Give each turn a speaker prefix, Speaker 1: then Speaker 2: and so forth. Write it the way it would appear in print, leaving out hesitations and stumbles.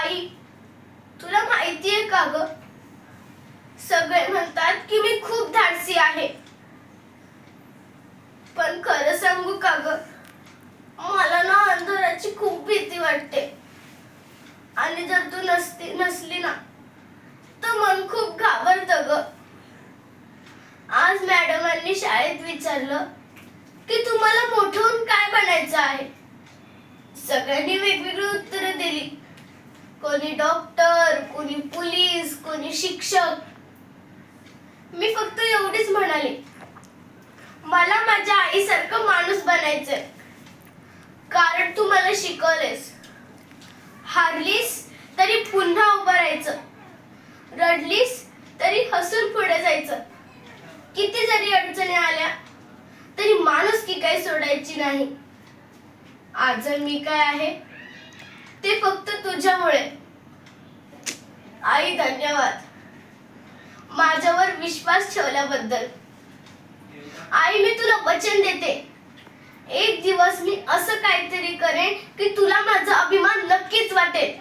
Speaker 1: आई, तुला माहितीये का ग, सगळे म्हणतात की मी खूप धाडसी आहे, पण खरं सांगू का ग, मला ना अंधाराची खूप भीती वाटते. आणि जर तू नसली ना तर मन खूप घाबरतं ग. आज मॅडमांनी शाळेत विचारलं की तुम्हाला मोठं होऊन काय बनायचं आहे. सगळ्यांनी वेगवेगळी उत्तरं दिली. कोणी डॉक्टर, कोणी पोलीस, कोणी शिक्षक. मी फक्त एवढीच म्हणाले, मला माझ्या आईसारखं माणूस बनायचंय. कारण तू मला शिकवलेस, हारलीस तरी पुन्हा उभं राहायचं, रडलीस तरी हसून पुढे जायचं, किती जरी अडचणी आल्या तरी माणुसकी काही सोडायची नाही. आज मी काय आहे ते फक्त तुझ्यामुळे. आई, धन्यवाद माझ्यावर विश्वास ठेवल्याबद्दल. आई, मी तुला वचन देते, एक दिवस मी असं काहीतरी करेन की तुला माझा अभिमान नक्कीच वाटेल.